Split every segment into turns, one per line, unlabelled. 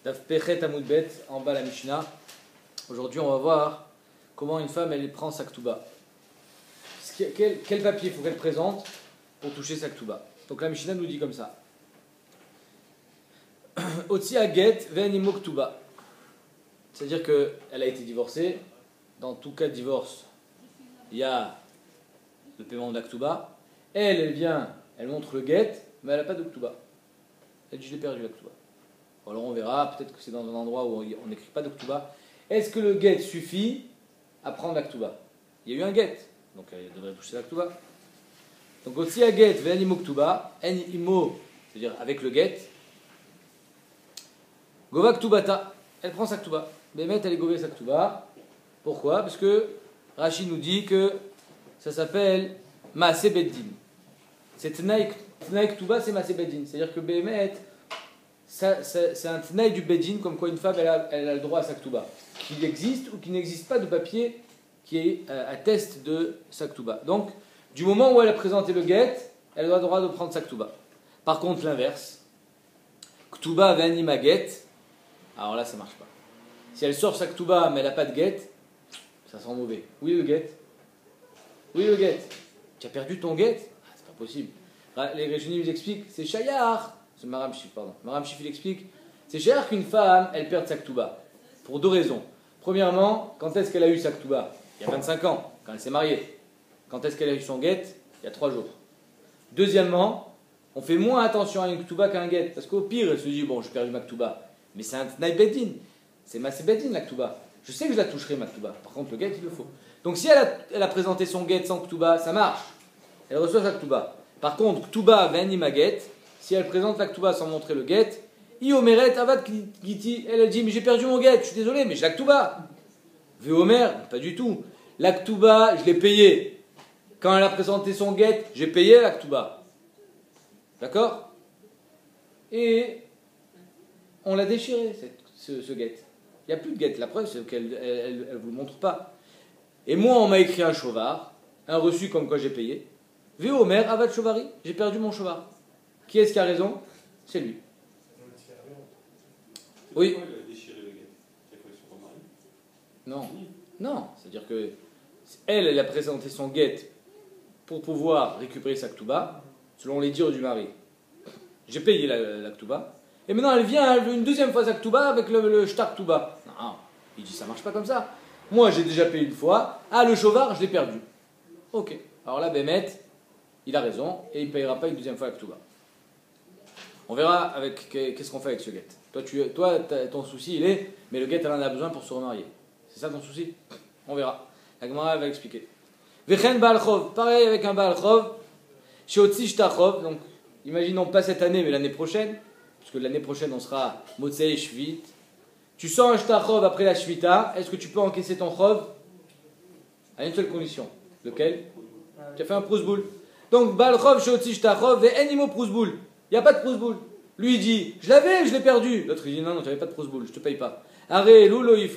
Daf Pechet Amoudbet, en bas la Mishnah. Aujourd'hui, on va voir comment une femme elle prend sa Ktuba. Quel papier faut qu'elle présente pour toucher sa Ktuba. Donc la Mishnah nous dit comme ça. Otsi Aget Venimo Ktuba. C'est-à-dire qu'elle a été divorcée. Dans tout cas de divorce, il y a le paiement de la Ktuba. Elle vient, elle montre le get, mais elle n'a pas de Ktuba. Elle dit je l'ai perdu la Ktuba. Alors on verra, peut-être que c'est dans un endroit où on n'écrit pas de Ktuba. Est-ce que le get suffit à prendre la Ktuba? Il y a eu un get, donc elle devrait toucher la Ktuba. Donc aussi à get, ve'animo Ktuba, en imo, c'est-à-dire avec le get. Gova Ktubata, elle prend sa Ktuba. Bémet, elle est gové sa Ktuba. Pourquoi? Parce que Rashi nous dit que ça s'appelle Maase Beddin. C'est Tnaï Ktuba, c'est Maase Beddin. C'est-à-dire que Bémet, c'est un Tnaï du Beddin, comme quoi une femme elle a le droit à sa Ktuba. Qu'il existe ou qu'il n'existe pas de papier qui atteste de sa Ktuba. Donc, du moment où elle a présenté le get, elle a le droit de prendre sa Ktuba. Par contre, l'inverse, Ktuba ve'anima get, alors là ça marche pas. Si elle sort sa Ktuba mais elle n'a pas de get, ça sent mauvais. Oui le get. Oui le get. Tu as perdu ton get? Ah, c'est pas possible. Les Réjunis nous expliquent, c'est Shayar. C'est Maram Shif, pardon. Maram Shif il explique, c'est Shayar qu'une femme, elle perde sa Ktuba. Pour deux raisons. Premièrement, quand est-ce qu'elle a eu sa Ktuba? Il y a 25 ans, quand elle s'est mariée. Quand est-ce qu'elle a eu son get? Il y a 3 jours. Deuxièmement, on fait moins attention à une Ktuba qu'à un get. Parce qu'au pire, elle se dit, bon, j'ai perdu ma Ktuba. Mais c'est un Tnaï Beddin. C'est Maase Beddin la Ktuba. Je sais que je la toucherai ma Ktuba. Par contre, le get, il le faut. Donc si elle a présenté son get sans Ktuba, ça marche. Elle reçoit sa Ktuba. Par contre, Ktuba ve'anima get, si elle présente la Ktuba sans montrer le get, Iomeret avad giti, elle dit, mais j'ai perdu mon get, je suis désolé, mais j'ai la Ktuba. Veomer, pas du tout. La Ktuba, je l'ai payée. Quand elle a présenté son get, j'ai payé la Ktuba. D'accord? Et on l'a déchiré, ce get. Il n'y a plus de get. La preuve, c'est qu'elle ne vous le montre pas. Et moi, on m'a écrit un chovar, un reçu comme quoi j'ai payé. Veomer avad chovari, j'ai perdu mon chovar. Qui est-ce qui a raison? C'est lui. Oui. Non. Non. C'est-à-dire que elle a présenté son get pour pouvoir récupérer sa Ktuba, selon les dires du mari. J'ai payé la Ktuba. Et maintenant, elle veut une deuxième fois sa Ktuba avec le shtar Ktuba. Non. Il dit, ça marche pas comme ça. Moi, j'ai déjà payé une fois. Ah, le chovar, je l'ai perdu. Ok. Alors là, Bémet, il a raison et il ne payera pas une deuxième fois la Ktuba. On verra qu'est-ce qu'on fait avec ce get. Toi, ton souci, il est, mais le get, elle en a besoin pour se remarier. C'est ça ton souci? On verra. La Gemara va expliquer. Vechen Baal Chov, pareil avec un Baal Chov. Sheotzi Shtachov, donc imaginons pas cette année, mais l'année prochaine, parce que l'année prochaine, on sera Motzei Shvit. Tu sors un Shtachov après la Shvita, est-ce que tu peux encaisser ton Chov? À une seule condition. Lequel? Tu as fait un prousboul. Donc, Baal Chov, Sheotzi Shtachov, Ve'enimo prousboul. Il n'y a pas de prousboul. Lui, il dit, je l'ai perdu. L'autre, il dit, non, tu n'avais pas de prousboul, je ne te paye pas. Arrête, Loulo, ils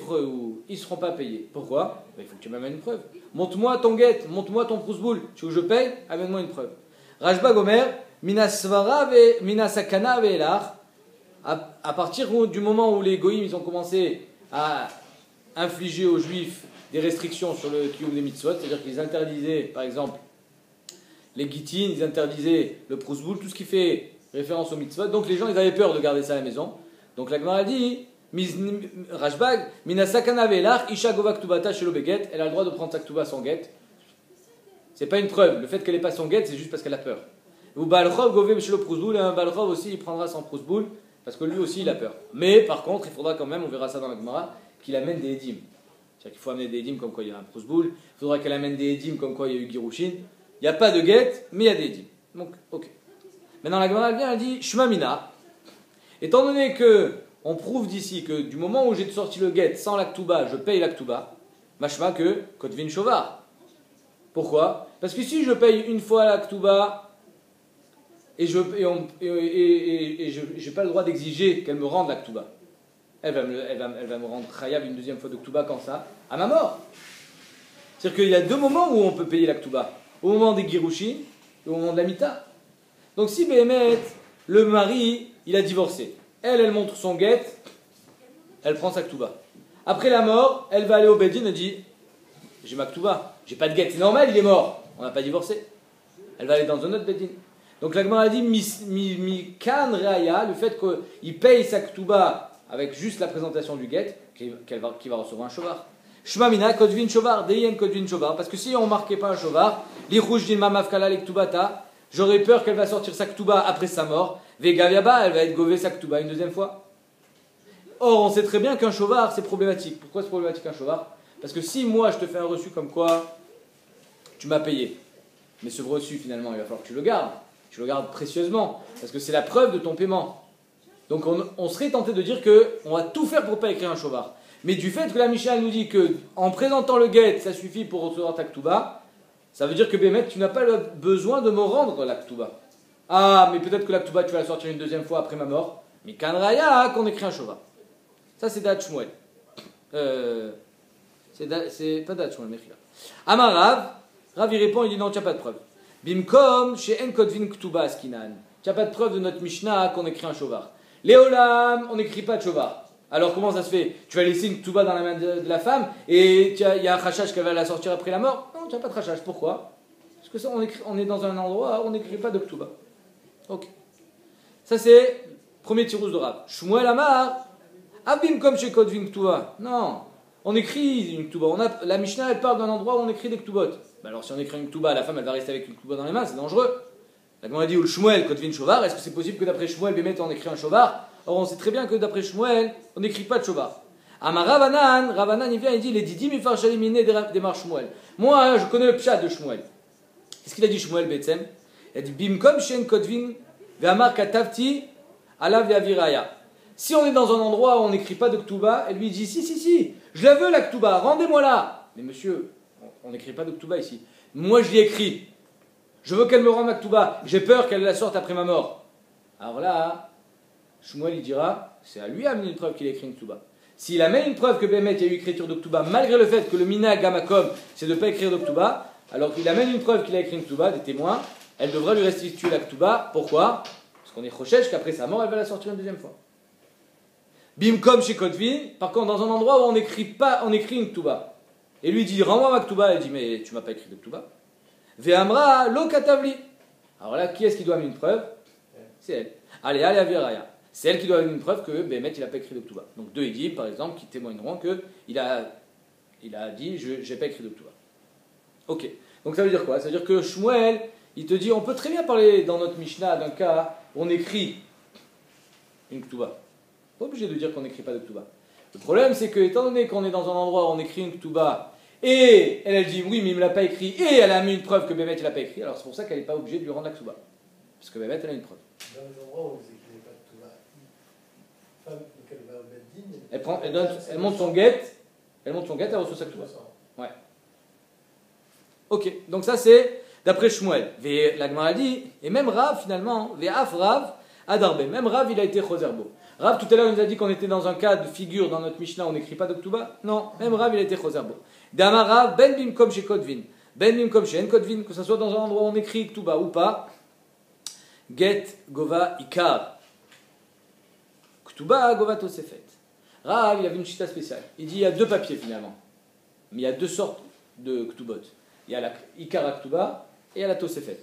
ne seront pas payés. Pourquoi? Il faut que tu m'amènes une preuve. Montre-moi ton get, montre-moi ton prousboul. Tu veux que je paye? Amène-moi une preuve. Rajba Gomer, Minasakana Ve'elach. À partir du moment où les goïms ils ont commencé à infliger aux juifs des restrictions sur le kiyum des mitzvot, c'est-à-dire qu'ils interdisaient, par exemple, les gitines, ils interdisaient le prousboul, tout ce qui fait référence aux mitzvot. Donc les gens, ils avaient peur de garder ça à la maison. Donc la Gemara dit, Rashbag, Minasakana Ve'elach, Isha Gova Ktubata Shelo Beget, elle a le droit de prendre sa Ktuba sans get. C'est pas une preuve. Le fait qu'elle n'ait pas son get, c'est juste parce qu'elle a peur. Ou Baal Chov Gove Shelo Prousboul, et un Baal Chov aussi, il prendra son prousboul, parce que lui aussi, il a peur. Mais par contre, il faudra quand même, on verra ça dans la Gemara, qu'il amène des édim. C'est-à-dire qu'il faut amener des édim comme quoi il y a un prousboul. Il faudra qu'elle amène des édim comme quoi il y a eu Girushin. Il n'y a pas de get, mais il y a des édim. Donc, ok. Maintenant, la Gemara vient, elle dit Shma Mina. Étant donné que on prouve d'ici que du moment où j'ai sorti le get sans la Ktuba, je paye la Ktuba, machma que Kotvin Shovar. Pourquoi? Parce que si je paye une fois la Ktuba et je n'ai pas le droit d'exiger qu'elle me rende la Ktuba, elle va me rendre Chayav une deuxième fois de Ktuba quand ça? À ma mort. C'est-à-dire qu'il y a deux moments où on peut payer la Ktuba. Au moment des Girushin et au moment de la Mita. Donc si Béhémet, le mari, il a divorcé. Elle montre son get, elle prend sa Ktuba. Après la mort, elle va aller au Bedin et dit j'ai ma Ktuba, j'ai pas de guette, c'est normal, il est mort, on n'a pas divorcé. Elle va aller dans un autre Bedin. Donc la Gemara a dit mi kan raya, le fait qu'il paye sa Ktuba avec juste la présentation du guet, qu'il va recevoir un shovar. Shma mina kodvin shovar, deyen kodvin shovar, parce que si on marquait pas un shovar, li rouj din mamavkala le ktubata, j'aurais peur qu'elle va sortir sa Ktuba après sa mort, vegaviaba, elle va être gové sa Ktuba une deuxième fois. Or, on sait très bien qu'un shovar, c'est problématique. Pourquoi c'est problématique un shovar? Parce que si moi, je te fais un reçu comme quoi tu m'as payé, mais ce reçu, finalement, il va falloir que tu le gardes. Tu le gardes précieusement, parce que c'est la preuve de ton paiement. Donc, on serait tenté de dire qu'on va tout faire pour ne pas écrire un shovar. Mais du fait que la Mishnah nous dit qu'en présentant le guet, ça suffit pour recevoir ta Ktuba, ça veut dire que Bémet, tu n'as pas le besoin de me rendre la Ktuba. Ah, mais peut-être que la Ktuba, tu vas la sortir une deuxième fois après ma mort. Mais Kanraya, qu'on écrit un shovar. Ça, c'est Dat Shmuel. C'est pas Dat Shmuel, Mechila. Amar Rav, il répond, il dit non, tu n'as pas de preuve. Bimkom, chez En Kotvin Ktuba Askinan. Tu n'as pas de preuve de notre Mishnah qu'on écrit un shovar. Léolam, on n'écrit pas de shovar. Alors comment ça se fait? Tu vas laisser une Ktuba dans la main de la femme et il y a un rachage qui va la sortir après la mort? Non, tu n'as pas de rachage. Pourquoi? Parce que ça, on est dans un endroit où on n'écrit pas de Ktuba. Ok. Ça, c'est premier tirous de Rav. Shmuel Amar. Abim comme chez Kodvin Ktuba. Non, on écrit une Ktuba. La Mishnah, elle parle d'un endroit où on écrit des Ktubot. Ben alors si on écrit une Ktuba, la femme, elle va rester avec une Ktuba dans les mains, c'est dangereux. La Gemara dit, ou le Shmuel, Kodvin Shovar, est-ce que c'est possible que d'après Shmuel, Bémet, on écrit un Shovar? Or, on sait très bien que d'après Shmuel, on n'écrit pas de Shovar. Ama Ravanan, il vient, il dit, les Didi Mifar Shalimine démarre Shmuel. Moi, je connais le pshat de Shmuel. Qu'est-ce qu'il a dit Shmuel, Betsem? Il a dit, Bimkom Shen Kodvin, Ve'amar Katavti, Alav Yaviraya. Si on est dans un endroit où on n'écrit pas de Ktuba, elle lui dit si, je la veux la Ktuba, rendez-moi la. Mais monsieur, on n'écrit pas de Ktuba ici. Moi je l'ai écrit. Je veux qu'elle me rende la Ktuba. J'ai peur qu'elle la sorte après ma mort. Alors là, Shmuel il dira, c'est à lui d'amener une preuve qu'il a écrit une Ktuba. S'il amène une preuve que Bémet a eu écriture de Ktuba, malgré le fait que le minhag Gamakom, c'est de ne pas écrire de Ktuba, alors qu'il amène une preuve qu'il a écrit une Ktuba, des témoins, elle devra lui restituer la Ktuba. Pourquoi? Parce qu'on est chochesh qu'après sa mort, elle va la sortir une deuxième fois. Bimkom chez Kotvin, par contre, dans un endroit où on écrit une Ktuba. Et lui dit, rends-moi ma Ktuba. Elle dit, mais tu m'as pas écrit de Ktuba. Ve'amra lo katavli. Alors là, qui est-ce qui doit amener une preuve? C'est elle. Allez, Aviraya. C'est elle qui doit amener une preuve que Bémet, il n'a pas écrit de Ktuba. Donc deux Édip, par exemple, qui témoigneront qu'il a dit, je n'ai pas écrit de Ktuba. Ok. Donc ça veut dire quoi? Ça veut dire que Shmuel, il te dit, on peut très bien parler dans notre Mishnah d'un cas où on écrit une Ktuba. Pas obligé de dire qu'on n'écrit pas de Ktuba. Le problème, c'est que, étant donné qu'on est dans un endroit où on écrit une Ktuba, et elle dit oui, mais il ne me l'a pas écrit, et elle a mis une preuve que Bémet ne l'a pas écrit, alors c'est pour ça qu'elle n'est pas obligée de lui rendre la Ktuba. Parce que Bémet, elle a une preuve.
Dans les endroits où vous n'écrivez pas de Ktuba, femme, donc elle va au Beddin,
elle monte son guette, elle reçoit sa Ktuba. Ouais. Ok, donc ça c'est d'après Shmuel. La Gemara dit, et même Rav finalement, Ve'af Rav, Adarbe, même Rav il a été Choserbo. Rav, tout à l'heure, il nous a dit qu'on était dans un cas de figure dans notre Mishnah, on n'écrit pas de Ktuba. Non, même Rav, il a été Choserbo. Dama Rav, Ben Bim comme chez Kotvin. Ben Bim comme chez En Kotvin, que ce soit dans un endroit où on écrit Ktuba ou pas. Get Gova Ikar. Ktuba Gova Tosefet. Rav, il avait une chita spéciale. Il dit il y a deux papiers finalement. Mais il y a deux sortes de Ktubot. Il y a la Ikar Ktuba et il y a la Tosefet.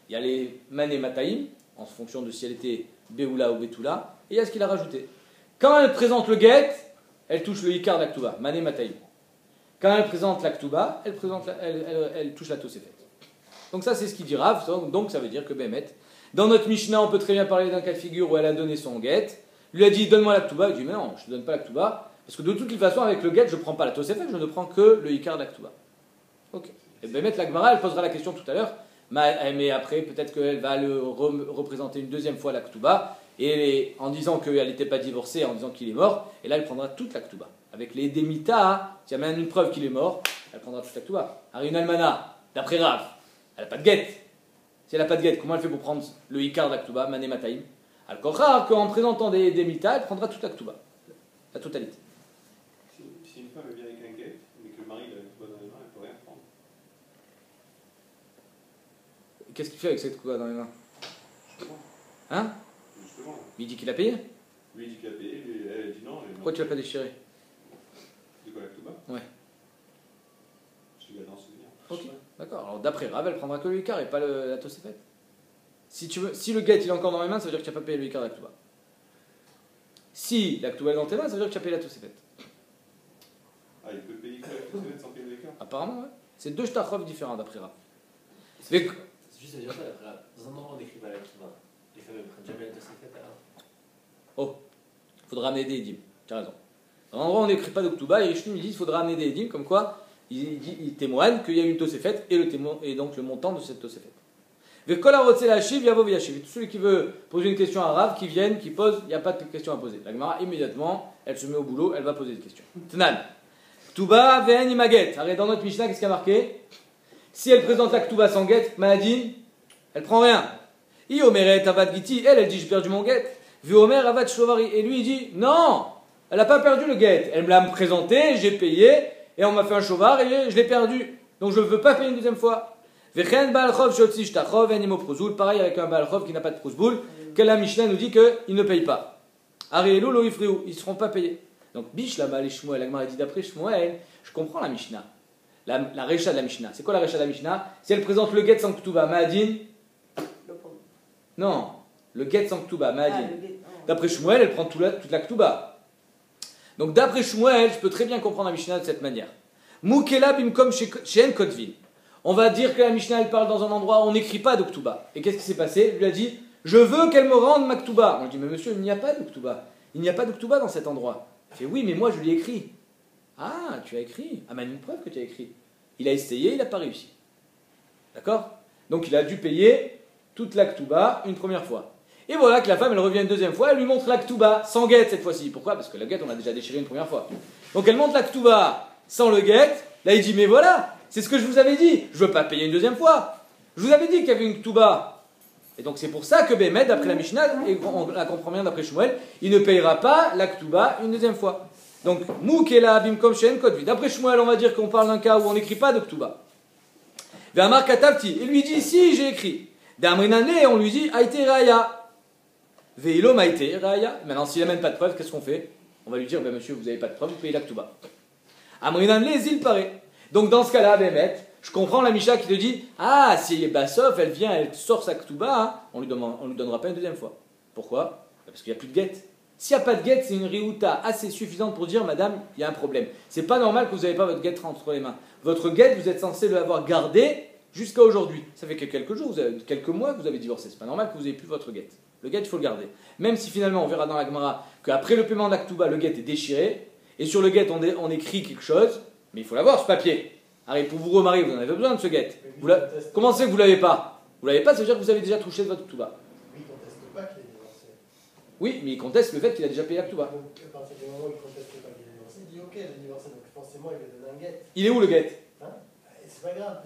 Il y a les Mané Mataim, en fonction de si elle était Beoula ou Betula. Et il y a ce qu'il a rajouté. Quand elle présente le get, elle touche le Ikar d'Aktuba, Mané Mataim. Quand elle présente l'Aktuba, elle touche la Tosefet. Donc ça c'est ce qu'il dit Rav, donc ça veut dire que Bémet, dans notre Mishnah on peut très bien parler d'un cas de figure où elle a donné son get, lui a dit donne-moi l'Aktuba, il dit mais non, je ne te donne pas l'Aktuba, parce que de toute façon avec le get je ne prends pas la Tosefet, je ne prends que le Ikar d'Aktuba. Ok. Et Bémet, la Gemara, elle posera la question tout à l'heure, mais après peut-être qu'elle va le représenter une deuxième fois l'Aktuba, et en disant qu'elle n'était pas divorcée, en disant qu'il est mort, et là elle prendra toute la Ktuba. Avec les Demita, si elle amène une preuve qu'il est mort, elle prendra toute la Ktuba. Alors une Almana, d'après Rav, elle n'a pas de guette. Si elle n'a pas de guette, comment elle fait pour prendre le Ikar de la Ktuba, Mané Mataim? Al-Kochar, qu'en présentant des Demita, elle prendra toute la Ktuba. La totalité.
Si une femme vient avec un guet, mais que le mari a la Ktuba dans les mains, elle ne peut rien prendre.
Qu'est-ce qu'il fait avec cette Ktuba dans les mains?
Justement.
Hein?
Justement.
Il dit qu'il a payé?
Lui il dit qu'il a payé, elle dit non,
Pourquoi tu l'as pas déchiré?
De quoi, la Ktuba?
Ouais.
Je l'ai dans ce souvenir.
Ok, d'accord. Alors d'après Rav, elle prendra que le Icar et pas la Tosefet. Si le guet il est encore dans mes mains, ça veut dire que tu n'as pas payé le Icar de la Ktuba. Si la Ktuba est dans tes mains, ça veut dire que tu as payé la Tosefet.
Ah, il peut payer que la Tosefet sans payer le Icar?
Apparemment, ouais. C'est deux shtachov différents d'après Rav.
C'est juste à dire ça, après, dans un endroit où on n'écrit pas la Ktuba, les femmes ne prennent jamais la Tosefet alors.
Oh, il faudra amener des Edim. Tu as raison. Dans un endroit où on n'écrit pas de Ktuba, les Rishonim disent qu'il faudra amener des Edim, comme quoi il témoigne qu'il y a une Tosefet et donc le montant de cette Tosefet. Tous ceux qui veulent poser une question à Rav, qui viennent, qui posent, il n'y a pas de question à poser. La Gemara, immédiatement, elle se met au boulot, elle va poser des questions. Tnan. Ktuba ven imaget. Arrête, dans notre Mishnah, qu'est-ce qu'il y a marqué? Si elle présente la Ktuba sans get, Maladine, elle prend rien. I omeret avad giti, elle dit j'ai perdu mon get. Vu omer avad shlovari. Et lui il dit non, elle n'a pas perdu le get. Elle me l'a présenté, j'ai payé, et on m'a fait un chovar et je l'ai perdu. Donc je ne veux pas payer une deuxième fois. Vechen balchov shotzi shtachov enimo prozul. Pareil avec un balchov qui n'a pas de prozboul, que la Mishnah nous dit qu'il ne paye pas. Arielu lo ifriou, ils ne seront pas payés. Donc bish là-bas les Shmuel, la Gemara dit d'après Shmuel, je comprends la Mishnah. La Recha de la Mishnah. C'est quoi la Recha de la Mishnah? Si elle présente le get sans Ktuba, Ma'adin? Non, le get sans Ktuba, Ma'adin. D'après Shmuel, elle prend toute la Ktuba. Donc d'après Shmuel, je peux très bien comprendre la Mishnah de cette manière. Mukela bimkom shen kotvin. On va dire que la Mishnah elle parle dans un endroit où on n'écrit pas de Ktuba. Et qu'est-ce qui s'est passé? Il lui a dit je veux qu'elle me rende ma Ktuba. On lui dit mais monsieur, il n'y a pas de Ktuba. Il n'y a pas de Ktuba dans cet endroit. Il fait oui, mais moi je lui ai écrit. Ah, tu as écrit. Ah, mais une preuve que tu as écrit. Il a essayé, il n'a pas réussi. D'accord? Donc il a dû payer toute la Ktuba une première fois. Et voilà que la femme, elle revient une deuxième fois, elle lui montre la Ktuba sans guet cette fois-ci. Pourquoi? Parce que la guet, on l'a déjà déchiré une première fois. Donc elle montre la Ktuba sans le guet. Là, il dit mais voilà, c'est ce que je vous avais dit. Je ne veux pas payer une deuxième fois. Je vous avais dit qu'il y avait une Ktuba. Et donc c'est pour ça que Bémet, d'après la Mishnah, et on la comprend bien d'après Shmuel, il ne payera pas la Ktuba une deuxième fois. Donc, Moukela bimkom shen kodvi. D'après Shmuel, on va dire qu'on parle d'un cas où on n'écrit pas de Ktuba. Ve'amar katavti. Il lui dit, si, j'ai écrit. D'amrinane, on lui dit, aite raya. Ve'ilo maite raya. Maintenant, s'il n'amène pas de preuve, qu'est-ce qu'on fait? On va lui dire, ben monsieur, vous n'avez pas de preuve, vous payez la Ktuba. Amrinane, il paraît. Donc, dans ce cas-là, Bémet, je comprends la Misha qui te dit, ah, si Bassof, elle vient, elle sort sa Ktuba, hein, on lui donnera pas une deuxième fois. Pourquoi? Parce qu'il n'y a plus de guet. S'il n'y a pas de guet, c'est une riouta assez suffisante pour dire, madame, il y a un problème. C'est pas normal que vous n'avez pas votre guet entre les mains. Votre guet, vous êtes censé l'avoir gardé jusqu'à aujourd'hui. Ça fait que quelques jours, quelques mois que vous avez divorcé. C'est pas normal que vous n'ayez plus votre guet. Le guet, il faut le garder. Même si finalement, on verra dans la Gemara qu'après le paiement de la Ktuba, le guet est déchiré, et sur le guet, on écrit quelque chose, mais il faut l'avoir, ce papier. Allez, pour vous remarier, vous en avez besoin de ce guet. Comment c'est que vous l'avez pas? Vous l'avez pas, ça veut dire que vous avez déjà touché de votre Ktuba. Oui, mais il conteste le fait qu'il a déjà payé la Ktuba.
Donc, à partir du moment où il conteste pas qu'il est divorcé, il dit ok, j'ai divorcé, donc forcément il lui donne un guet.
Il est où le guet?
Hein? C'est pas grave.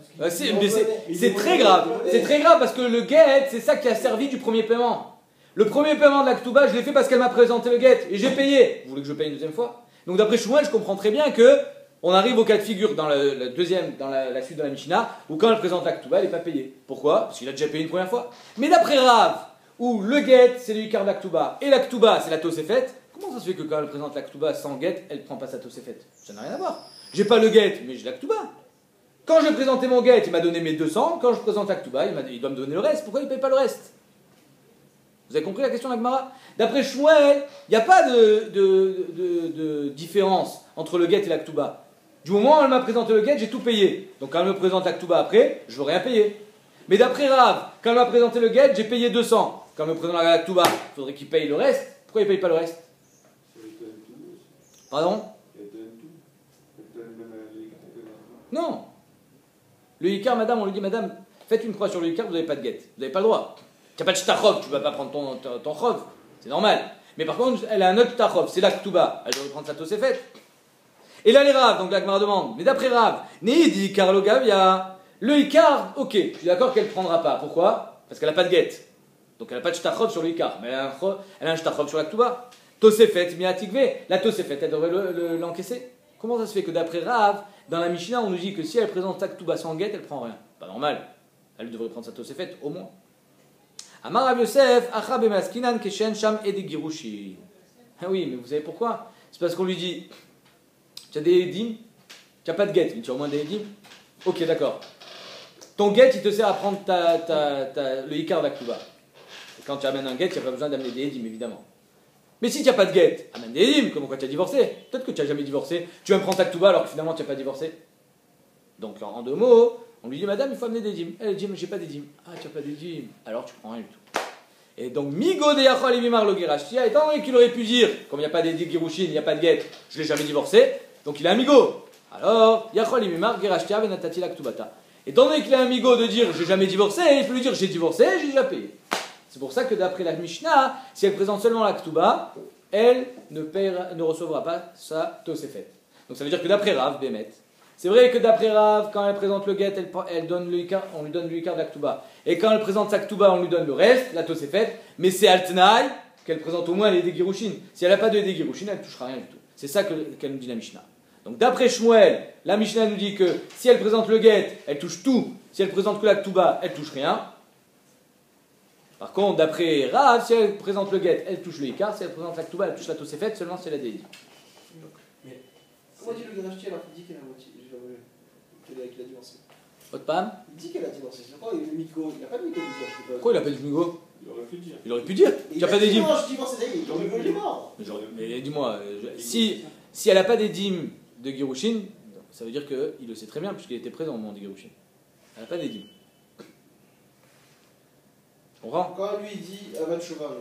C'est très grave. C'est très grave parce que le guet, c'est ça qui a servi du premier paiement. Le premier paiement de la Ktuba, je l'ai fait parce qu'elle m'a présenté le guet et j'ai payé. Vous voulez que je paye une deuxième fois? Donc d'après Shmuel, je comprends très bien que on arrive au cas de figure dans la deuxième, dans la suite de la Mishnah, où quand elle présente la Ktuba, elle n'est pas payée. Pourquoi? Parce qu'il a déjà payé une première fois. Mais d'après Rav, où le guet, c'est le Ikar de la Ktuba, et la Ktuba, c'est la Tosefet, comment ça se fait que quand elle présente la Ktuba sans guet, elle ne prend pas sa Tosefet? Ça n'a rien à voir. J'ai pas le guet, mais j'ai la Ktuba. Quand j'ai présenté mon guet, il m'a donné mes 200. Quand je présente la Ktuba, il doit me donner le reste. Pourquoi il ne paye pas le reste? Vous avez compris la question de la Gemara? D'après Shmuel, il n'y a pas de différence entre le guet et la Ktuba. Du moment où elle m'a présenté le guet, j'ai tout payé. Donc quand elle me présente la Ktuba après, je ne veux rien payer. Mais d'après Rav, quand elle m'a présenté le guet, j'ai payé 200. Quand elle me présente la Ktuba, il faudrait qu'il paye le reste. Pourquoi il ne paye pas le reste? Pardon? Non. Le Ikar, madame, on lui dit, madame, faites une croix sur le Ikar, vous n'avez pas de guet. Vous n'avez pas le droit. Tu n'as pas de shtachov, tu ne vas pas prendre ton chov. C'est normal. Mais par contre, elle a un autre shtachov, c'est la Ktuba. Elle doit prendre sa Tosefet. Et là, les Rav, donc la Gemara demande, mais d'après Rav, Neidi, Karlo Gavia, le Ikar, ok, je suis d'accord qu'elle ne prendra pas. Pourquoi? Parce qu'elle n'a pas de guet. Donc elle n'a pas de shtachov sur le Ikar, mais elle a un shtachov sur la Ktuba. Tosefet, miatikve, la Tosefet, elle devrait l'encaisser. Comment ça se fait que d'après Rav, dans la Mishnah, on nous dit que si elle présente sa Ktuba sans guet, elle prend rien? Pas normal. Elle devrait prendre sa Tosefet, au moins. Amar Rav Yosef, Acha bemaskinan keshen sham ede girushi. Ah oui, mais vous savez pourquoi? C'est C'est parce qu'on lui dit, tu as des edim, tu n'as pas de get, mais tu as au moins des edim. Ok, d'accord. Ton get, il te sert à prendre le Icar d'Aktuba. Et quand tu amènes un get, tu n'as pas besoin d'amener des edim, évidemment. Mais si tu n'as pas de get, amène des edim, comme quoi tu as divorcé. Peut-être que tu n'as jamais divorcé. Tu vas me prendre Aktuba alors que finalement tu n'as pas divorcé. Donc en 2 mots, on lui dit, madame, il faut amener des edim. Elle dit, mais j'ai pas d'edim. Ah, tu n'as pas d'edim. Alors tu prends rien du tout. Et donc, Migo de Yachol et Mimar lo Gerashtia, étant donné qu'il aurait pu dire, comme il n'y a pas de Girushin, il n'y a pas de get, je ne l'ai jamais divorcé, donc il est amigo. Alors, Yachol et Mimar Gerashtia venatati l'aktubata. Étant donné qu'il est amigo de dire, je n'ai jamais divorcé, il peut lui dire, j'ai divorcé, j'ai déjà payé. C'est pour ça que d'après la Mishnah, si elle présente seulement l'aktuba, elle ne recevra pas sa tosefet. Donc ça veut dire que d'après Rav, Bémet, c'est vrai que d'après Rav, quand elle présente le get, elle donne le ikar, on lui donne le ikar de l'aktuba. Et quand elle présente sa ktuba, on lui donne le reste, la tosefet. Mais c'est altnaï qu'elle présente au moins les dégirushin. Si elle n'a pas de dégirushin, elle ne touchera rien du tout. C'est ça qu'elle nous dit la Mishnah. Donc d'après Shmuel, la Mishnah nous dit que si elle présente le get, elle touche tout. Si elle présente que l'aktuba, elle touche rien. Par contre, d'après Rav, si elle présente le get, elle touche le ikar. Si elle présente l'aktuba, elle touche la tosefet seulement si elle a des dégirushin.
Mais comment dit le Gerashti alors qu'il dit qu'elle a moitié qu'il a divorcé?
Votre femme?
Il dit qu'elle a divorcé. C'est pourquoi il a Migo? Il n'a pas de Migo.
Pourquoi il n'a pas dit Migo?
Il aurait pu dire.
Il aurait pu dire. Tu n'as pas des dîmes.
Non, je divorce, il est mort.
Mais dis-moi, si elle n'a pas des dîmes de Girushin, ça veut dire qu'il le sait très bien, puisqu'il était présent au moment de Girushin. Elle n'a pas des dîmes. Tu comprends?
Quand lui dit Avat Shova,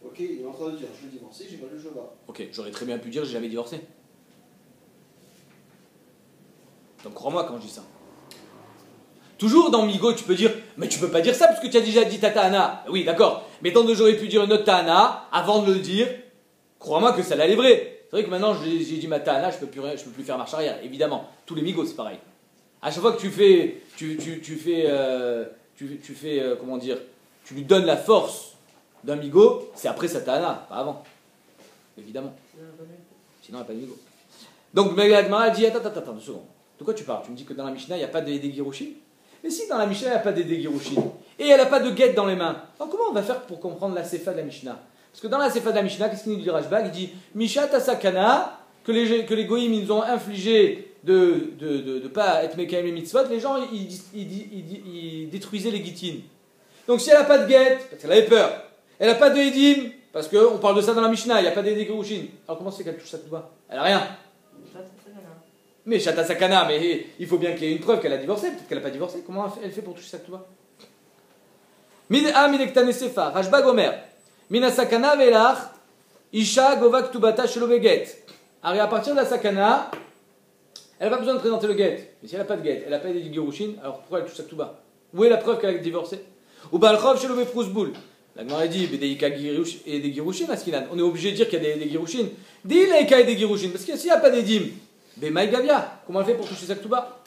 ok, il est en train de dire je vais divorcer, j'ai pas le Shova.
Ok, j'aurais très bien pu dire j'ai jamais divorcé. Donc crois-moi quand je dis ça. Toujours dans Migo, tu peux dire, mais tu peux pas dire ça parce que tu as déjà dit ta Tahana. Oui, d'accord. Mais tant que j'aurais pu dire une autre Tahana avant de le dire, crois-moi que ça l'allait vrai. C'est vrai que maintenant j'ai dit ma Tahana, je peux plus faire marche arrière. Évidemment, tous les Migos c'est pareil. À chaque fois que tu fais, comment dire, tu lui donnes la force d'un Migo, c'est après sa Tahana, pas avant. Évidemment. Sinon il n'y a pas de Migo. Donc Megadmara dit, attends, 2 secondes. De quoi tu parles? Tu me dis que dans la Mishnah, il n'y a pas de Girushin? Mais si dans la Mishnah, il n'y a pas de Girushin, et elle n'a pas de guette dans les mains, alors comment on va faire pour comprendre la Sefa de la Mishnah? Parce que dans la Sefa de la Mishnah, qu'est-ce qu'il nous dit Rashbag? Il dit Mishat Asakana, que les Goïm ils nous ont infligé de ne pas être Mekayim les mitzvot, les gens ils détruisaient les Gittin. Donc si elle n'a pas de guette, parce qu'elle avait peur, elle n'a pas de Edim, parce qu'on parle de ça dans la Mishnah, il n'y a pas de Girushin, alors comment c'est qu'elle touche ça tout bas? Elle n'a rien. Mais Shata Sakana, mais il faut bien qu'il y ait une preuve qu'elle a divorcé. Peut-être qu'elle n'a pas divorcé. Comment elle fait pour toucher ça que tu vois? Midektane Sefa, Rashba Gomer, Mina Sakana Velach, Isha Govak Tubata Shelobeget. Alors à partir de la Sakana, elle n'a pas besoin de présenter le get. Mais si elle n'a pas de get, elle n'a pas de Girushin, alors pourquoi elle touche ça que tu bas? Où est la preuve qu'elle a divorcé? Ou Balchov Shelobe Prousboul. La Gemara dit, Bedeika Girushin et des Girushin, Askinan. On est obligé de dire qu'il y a des Girushin. Dis Leika et des Girushin, parce que s'il n'y a pas des dîmes, Bemaï Gavia, comment elle fait pour toucher sa Ktuba?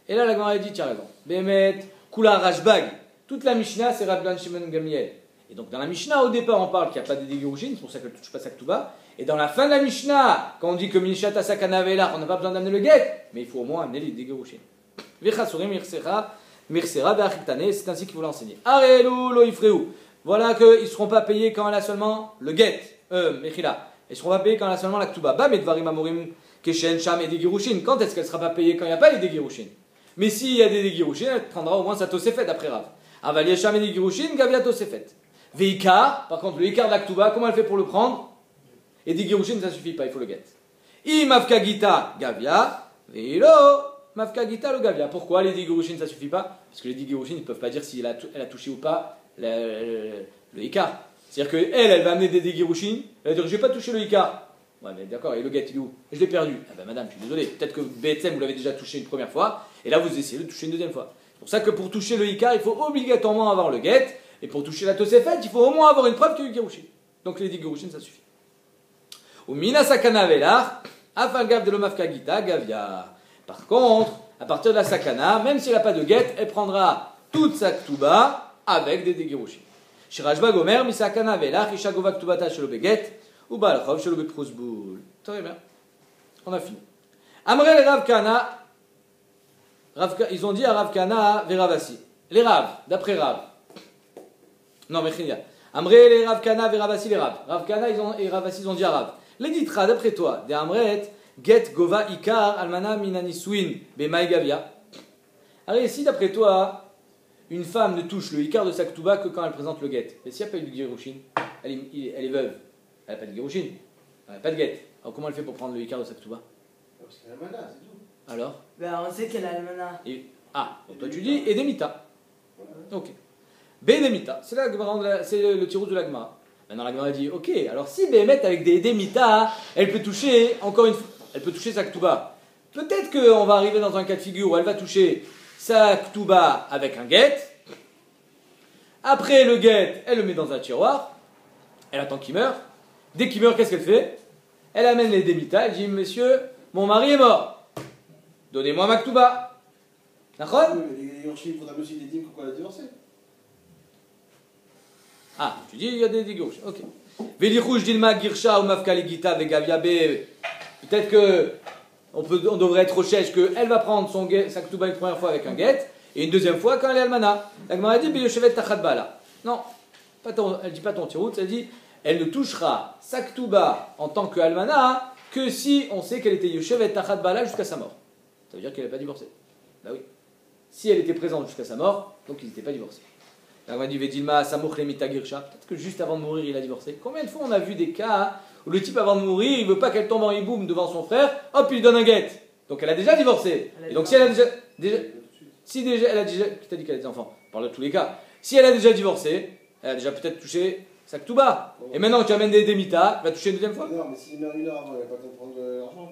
Et là, la Gemara dit, tu as raison. Bemet, Kula Rashbag. Toute la Mishnah, c'est Rabban Shimon Gamliel. Et donc, dans la Mishnah, au départ, on parle qu'il n'y a pas de Girushin, c'est pour ça qu'elle ne touche pas sa Ktuba. Et dans la fin de la Mishnah, quand on dit que Mishata Sakana Velach, on n'a pas besoin d'amener le get, mais il faut au moins amener les Girushin. Vichasurim Mirsera Beachiktane, c'est ainsi qu'il faut l'enseigner. Arelu Loifreu. Voilà qu'ils ne seront pas payés quand elle a seulement le get, Mechila. Ils ne seront pas payés quand elle a seulement la Ktuba. Ba Medvarim Amorim. Keshen, Sham et des Girushin. Quand est-ce qu'elle ne sera pas payée? Quand il n'y a pas les Girushin. Mais s'il y a des Girushin, elle prendra au moins sa Tosefet d'après Rav. Aval Yesham et des Girushin, Gavia Tosefet. Veikar, par contre, le Ikar de l'Aktuba, comment elle fait pour le prendre? Et des Girushin, ça ne suffit pas, il faut le get. I Mafka Gita, Gavia. Veilo, Mafka Gita, le Gavia. Pourquoi les Girushin, ça ne suffit pas? Parce que les Girushin, ils ne peuvent pas dire si elle a touché ou pas le Ikar. C'est-à-dire qu'elle va amener des Girushin, elle va dire, je n'ai pas touché le Ikar. Ouais, mais d'accord, et le get il est où? Je l'ai perdu. Ah ben madame, je suis désolé. Peut-être que BSM vous l'avez déjà touché une première fois, et là vous essayez de toucher une deuxième fois. C'est pour ça que pour toucher le Ikar, il faut obligatoirement avoir le get, et pour toucher la Tosefet, il faut au moins avoir une preuve qu'il y a eu Girushin. Donc les 10 Girushin, ça suffit. Ou Mina Sakana Velach, Afalgav de l'Omafka Gita, Gavia. Par contre, à partir de la Sakana, même si elle n'a pas de get, elle prendra toute sa Ktuba avec des Girushin. Shirajba Gomer, Misakana Velach, Ishagova Ktubata Shelobeget. Ou Balchov, Shelobe Prousboul. Très bien. On a fini. Amrel Rav Kana. Ils ont dit à Rav Kana Veravasi. Les Rav, d'après Rav. Non, mais Chinia. Amré, les Rav Kana, et Ravasi, les Rav. Rav Kana et Ravasi, ils ont dit à Rav. Les ditra, d'après toi, des Amret, get gova ikar almana minaniswin bemaï gavia. Alors ici, d'après toi, une femme ne touche le ikar de sa ketouba que quand elle présente le get. Et s'il n'y a pas eu de girushin, elle est veuve. Elle n'a pas de girushin. Elle n'a pas de get. Alors comment elle fait pour prendre le ikar de sa ketouba?
Parce qu'elle a un mana, c'est tout.
Alors
Ben, on sait qu'elle a Almana.
Ah, donc toi tu dis Edemita. Ok. Bedemita, c'est le tirous de la Gemara. Maintenant la Gemara dit, ok, alors si Béhémet avec des Edemita, elle peut toucher, encore une fois, elle peut toucher sa Ketouba. Peut-être qu'on va arriver dans un cas de figure où elle va toucher sa Ketouba avec un guet. Après le guet, elle le met dans un tiroir. Elle attend qu'il meure. Dès qu'il meurt, qu'est-ce qu'elle fait? Elle amène les Edemita, elle dit, monsieur, mon mari est mort. Donnez-moi ma Ketouba. D'accord?
Oui, mais les Yorshim, il faudra aussi des dîmes pourquoi elle a divorcé.
Ah, tu dis il y a des gauches. Ok. Velichouj dilma girsha ou mafkaligita vegavia b. Peut-être que on devrait être au chèche qu'elle va prendre sa ketouba une première fois avec un guet et une deuxième fois quand elle est almana. La Gemara dit bilechevet tachat bala. Non, elle dit pas ton tirout, elle dit elle ne touchera sa ketouba en tant que almana que si on sait qu'elle était yoshevet tachat bala jusqu'à sa mort. Ça veut dire qu'elle n'est pas divorcée. Bah oui. Si elle était présente jusqu'à sa mort, donc ils n'étaient pas divorcés. La Gemara dit Vedilma samouch lemita girsha. Peut-être que juste avant de mourir il a divorcé. Combien de fois on a vu des cas où le type avant de mourir il veut pas qu'elle tombe en hiboum devant son frère, hop il lui donne un guet. Donc elle a déjà divorcé. Et donc si elle a déjà elle a déjà, qui t'a dit qu'elle a des enfants? On parle de tous les cas. Si elle a déjà divorcé, elle a déjà peut-être touché sa ketouba. Et maintenant tu amènes des demitas, elle va toucher une deuxième fois.
Non, mais s'il meurt une heure avant, elle va pas te prendre l'argent.